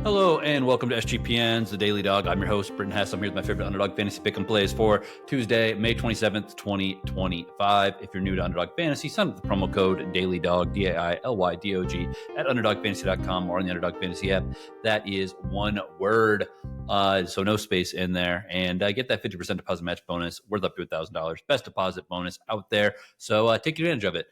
Hello and welcome to SGPN's The Daily Dog. I'm your host, Britton Hess. I'm here with my favorite Underdog Fantasy Pick and Plays for Tuesday, May 27th, 2025. If you're new to Underdog Fantasy, sign up with the promo code DailyDog, DAILYDOG, at UnderdogFantasy.com or on the Underdog Fantasy app. That is one word, so no space in there. And get that 50% deposit match bonus worth up to $1,000. Best deposit bonus out there, so take advantage of it.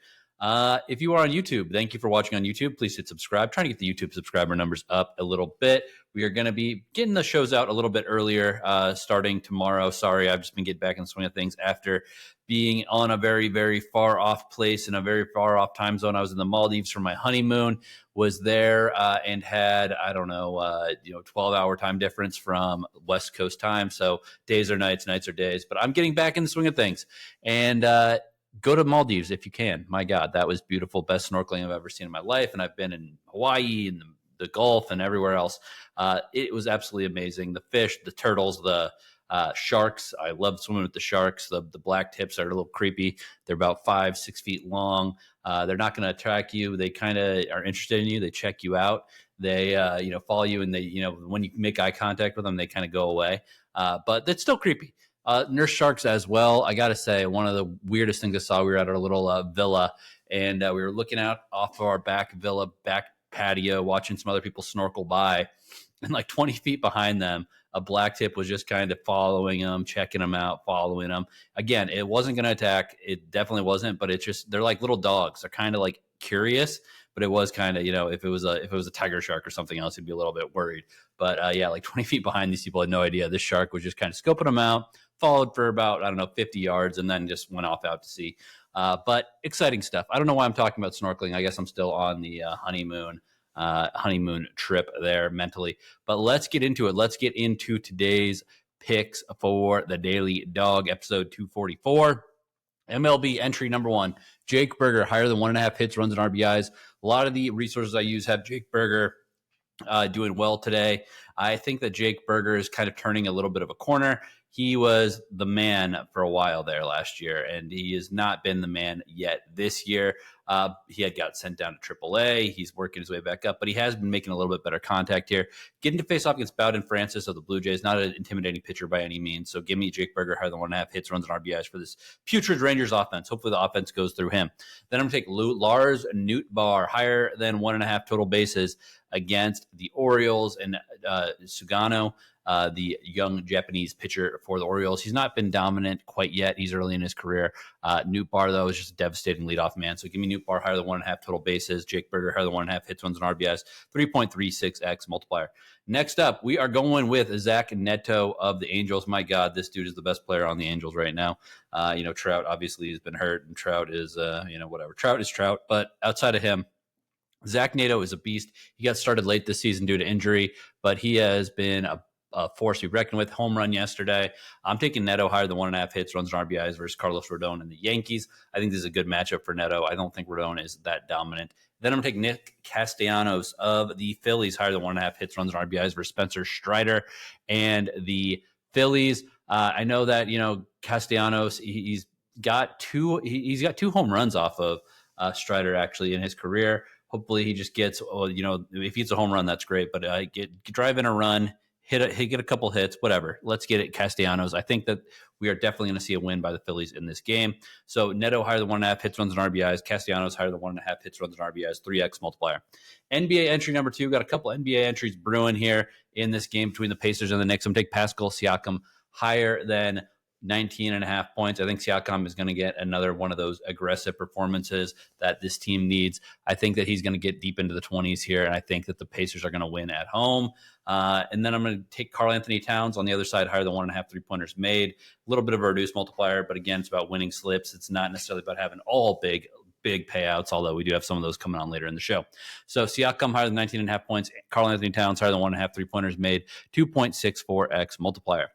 If you are on YouTube, thank you for watching on YouTube. Please hit subscribe. Trying to get the YouTube subscriber numbers up a little bit. We are going to be getting the shows out a little bit earlier starting tomorrow. Sorry, I've just been getting back in the swing of things after being on a very, very far off place in a very far off time zone. I was in the Maldives for my honeymoon, was there and had, 12-hour time difference from West Coast time. So days are nights, nights are days. But I'm getting back in the swing of things. And go to Maldives if you can. My God, that was beautiful. Best snorkeling I've ever seen in my life. And I've been in Hawaii and the Gulf and everywhere else. It was absolutely amazing. The fish, the turtles, the sharks. I love swimming with the sharks. The black tips are a little creepy. They're about 5-6 feet long. They're not going to attack you. They kind of are interested in you. They check you out. They, follow you, and they, when you make eye contact with them, they kind of go away. But it's still creepy. Nurse sharks as well. I got to say, one of the weirdest things I saw, we were at our little villa, and we were looking out off of our back patio, watching some other people snorkel by, and like 20 feet behind them, a black tip was just kind of following them, checking them out, following them. Again, it wasn't going to attack. It definitely wasn't, but it's just, they're like little dogs. They're kind of like curious, but it was kind of, if it was a tiger shark or something else, you'd be a little bit worried. But like 20 feet behind these people had no idea. This shark was just kind of scoping them out, followed for about, 50 yards, and then just went off out to sea. But exciting stuff. I don't know why I'm talking about snorkeling. I guess I'm still on the honeymoon trip there mentally. But let's get into it. Let's get into today's picks for the Daily Dog, episode 244. MLB entry number 1, Jake Burger, higher than 1.5 hits, runs, and RBIs. A lot of the resources I use have Jake Burger doing well today. I think that Jake Burger is kind of turning a little bit of a corner. He was the man for a while there last year, and he has not been the man yet this year. He had got sent down to AAA. He's working his way back up, but he has been making a little bit better contact here. Getting to face off against Bowden Francis of the Blue Jays, not an intimidating pitcher by any means. So give me Jake Burger higher than 1.5 hits, runs, and RBIs for this putrid Rangers offense. Hopefully the offense goes through him. Then I'm going to take Lars Nootbaar, higher than 1.5 total bases against the Orioles, and Sugano, the young Japanese pitcher for the Orioles. He's not been dominant quite yet. He's early in his career. Nootbaar, though, is just a devastating leadoff man. So give me Nootbaar higher than 1.5 total bases. Jake Burger higher than 1.5 hits, runs, and RBIs. 3.36x multiplier. Next up, we are going with Zach Neto of the Angels. My God, this dude is the best player on the Angels right now. Trout obviously has been hurt, and Trout is, whatever. Trout is Trout, but outside of him, Zach Neto is a beast. He got started late this season due to injury, but he has been a force to be reckoned with. Home run yesterday. I'm taking Neto higher than 1.5 hits, runs, and RBIs versus Carlos Rodon and the Yankees. I think this is a good matchup for Neto. I don't think Rodon is that dominant. Then I'm taking Nick Castellanos of the Phillies higher than 1.5 hits, runs, and RBIs versus Spencer Strider and the Phillies. I know that Castellanos he's got two home runs off of Strider actually in his career. Hopefully he just gets, if he gets a home run, that's great. But drive in a run, get a couple hits, whatever. Let's get it, Castellanos. I think that we are definitely going to see a win by the Phillies in this game. So Neto higher than 1.5 hits, runs, and RBIs. Castellanos higher than 1.5 hits, runs, and RBIs. 3x multiplier. NBA entry number 2. Got a couple NBA entries brewing here in this game between the Pacers and the Knicks. I'm going to take Pascal Siakam higher than 19.5 points. I think Siakam is going to get another one of those aggressive performances that this team needs. I think that he's going to get deep into the 20s here, and I think that the Pacers are going to win at home. And then I'm going to take Karl-Anthony Towns on the other side, higher than 1.5 3-pointers made. A little bit of a reduced multiplier, but again, it's about winning slips. It's not necessarily about having all big payouts, although we do have some of those coming on later in the show. So Siakam higher than 19.5 points. Karl-Anthony Towns higher than 1.5 3-pointers made. 2.64x multiplier.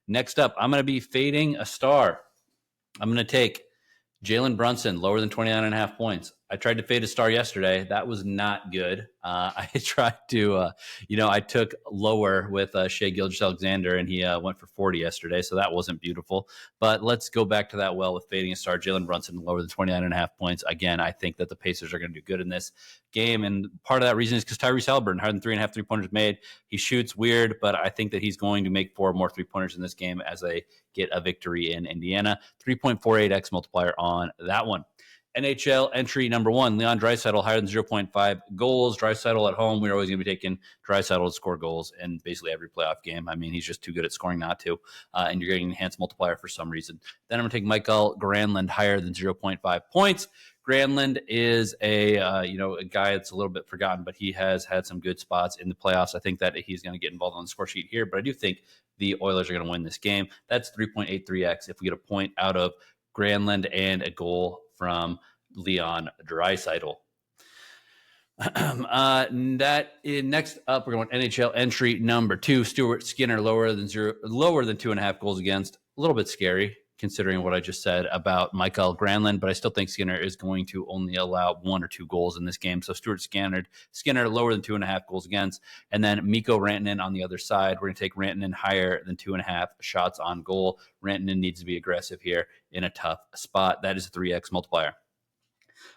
Next up, I'm going to be fading a star. I'm going to take Jalen Brunson, lower than 29.5 points. I tried to fade a star yesterday. That was not good. I tried to, I took lower with Shea Gilgeous-Alexander, and he went for 40 yesterday, so that wasn't beautiful. But let's go back to that well with fading a star. Jalen Brunson lower than 29.5 points. Again, I think that the Pacers are going to do good in this game, and part of that reason is because Tyrese Haliburton, higher than 3.5 3-pointers made. He shoots weird, but I think that he's going to make 4 more 3-pointers in this game as they get a victory in Indiana. 3.48x multiplier on that one. NHL entry number 1, Leon Draisaitl, higher than 0.5 goals. Draisaitl at home, we're always going to be taking Draisaitl to score goals in basically every playoff game. I mean, he's just too good at scoring not to, and you're getting an enhanced multiplier for some reason. Then I'm going to take Mikael Granlund, higher than 0.5 points. Granlund is a guy that's a little bit forgotten, but he has had some good spots in the playoffs. I think that he's going to get involved on the score sheet here, but I do think the Oilers are going to win this game. That's 3.83x if we get a point out of Granlund and a goal from Leon Draisaitl. Next up, we're going NHL entry number 2. Stuart Skinner lower than 2.5 goals against. A little bit scary considering what I just said about Mikael Granlund, but I still think Skinner is going to only allow 1 or 2 goals in this game. So Stuart Skinner lower than 2.5 goals against, and then Mikko Rantanen on the other side. We're going to take Rantanen higher than 2.5 shots on goal. Rantanen needs to be aggressive here in a tough spot. That is a 3x multiplier.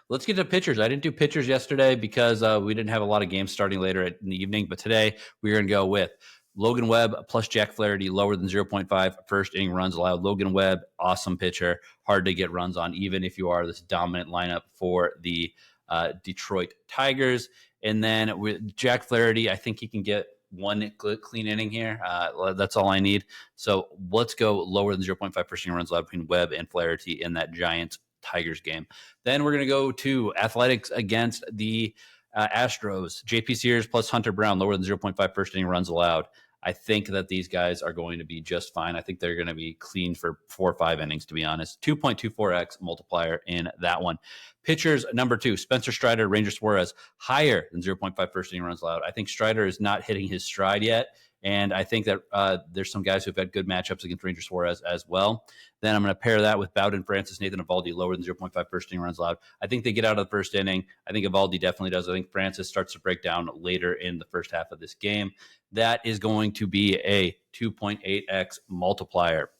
Let's get to pitchers. I didn't do pitchers yesterday because we didn't have a lot of games starting later in the evening, but today we're going to go with Logan Webb plus Jack Flaherty, lower than 0.5 first inning runs allowed. Logan Webb, awesome pitcher, hard to get runs on, even if you are this dominant lineup for the Detroit Tigers. And then with Jack Flaherty, I think he can get 1 clean inning here. That's all I need. So let's go lower than 0.5 first inning runs allowed between Webb and Flaherty in that Giants Tigers game. Then we're going to go to Athletics against the Astros. JP Sears plus Hunter Brown, lower than 0.5 first inning runs allowed. I think that these guys are going to be just fine. I think they're going to be clean for 4 or 5 innings, to be honest. 2.24x multiplier in that one. Pitchers number 2, Spencer Strider, Ranger Suarez, higher than 0.5 first inning runs allowed. I think Strider is not hitting his stride yet, and I think that there's some guys who have had good matchups against Ranger Suarez as well. Then I'm going to pair that with Bowden Francis, Nathan Eovaldi, lower than 0.5 first inning runs allowed. I think they get out of the first inning. I think Eovaldi definitely does. I think Francis starts to break down later in the first half of this game. That is going to be a 2.8x multiplier.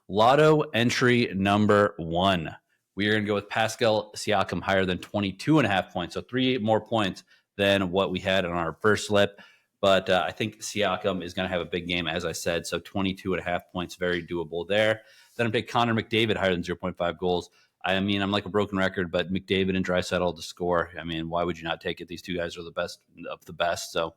Lotto entry number 1. We are going to go with Pascal Siakam, higher than 22.5 points. So 3 more points than what we had in our first slip. But I think Siakam is going to have a big game, as I said. So 22.5 points, very doable there. Then I'm taking Connor McDavid, higher than 0.5 goals. I mean, I'm like a broken record, but McDavid and Draisaitl to score. I mean, why would you not take it? These two guys are the best of the best. So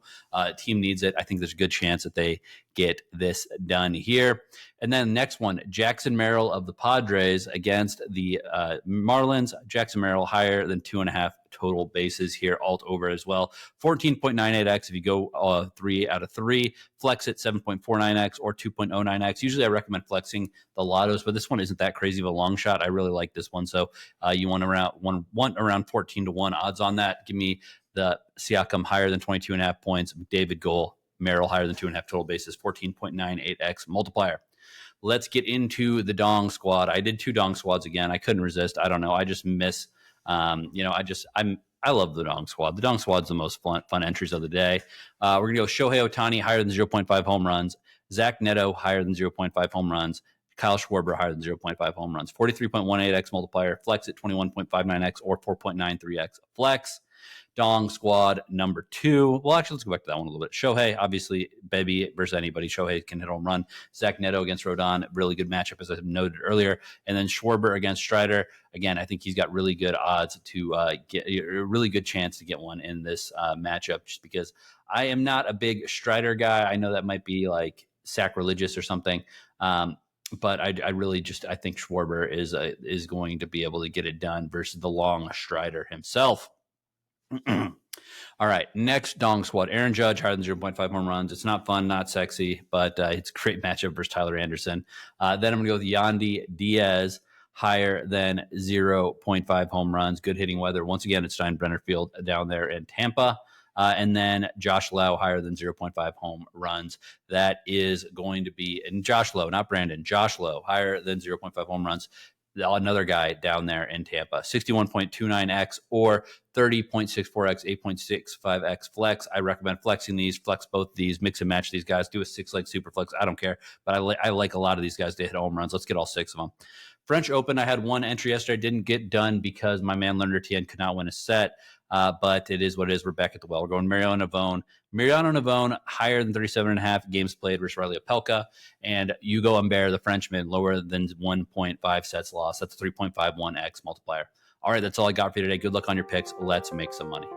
team needs it. I think there's a good chance that they get this done here. And then next one, Jackson Merrill of the Padres against the Marlins. Jackson Merrill higher than 2.5 total bases here, alt over as well. 14.98x if you go 3 out of 3. Flex it 7.49x or 2.09x. Usually I recommend flexing the lottos, but this one isn't that crazy of a long shot. I really like this one. So you want around 14 to 1 odds on that. Give me the Siakam higher than 22.5 points. McDavid goal. Merrill higher than 2.5 total bases. 14.98x multiplier. Let's get into the Dong squad. I did 2 Dong squads again. I couldn't resist. I don't know. I just miss. I love the Dong squad. The Dong squad's the most fun entries of the day. We're going to go Shohei Ohtani higher than 0.5 home runs. Zach Neto higher than 0.5 home runs. Kyle Schwarber higher than 0.5 home runs. 43.18x multiplier. Flex at 21.59x or 4.93x flex. Dong squad number 2. Well, actually, let's go back to that one a little bit. Shohei, obviously, baby versus anybody. Shohei can hit a home run. Zach Neto against Rodon, really good matchup, as I noted earlier. And then Schwarber against Strider. Again, I think he's got really good odds to get a really good chance to get one in this matchup, just because I am not a big Strider guy. I know that might be like sacrilegious or something. But I really just I think Schwarber is going to be able to get it done versus the long Strider himself. All right, next Dong squad. Aaron Judge higher than 0.5 home runs. It's not fun, not sexy, but it's a great matchup versus Tyler Anderson. Then I'm going to go with Yandy Diaz higher than 0.5 home runs. Good hitting weather. Once again, it's Steinbrenner Field down there in Tampa. And then Josh Lowe higher than 0.5 home runs. That is going to be, and Josh Lowe, not Brandon, Josh Lowe higher than 0.5 home runs. another guy down there in Tampa. 61.29x or 30.64x, 8.65x flex. I recommend flexing these, flex both these, mix and match these guys, do a 6-leg super flex. I don't care, but I like a lot of these guys to hit home runs. Let's get all 6 of them. French Open, I had one entry yesterday. I didn't get done because my man Leonard Etienne could not win a set, but it is what it is. We're back at the well. We're going Mariano Navone. Mariano Navone, higher than 37.5 games played versus Riley Opelka. And Hugo Humbert, the Frenchman, lower than 1.5 sets lost. That's a 3.51x multiplier. All right, that's all I got for you today. Good luck on your picks. Let's make some money.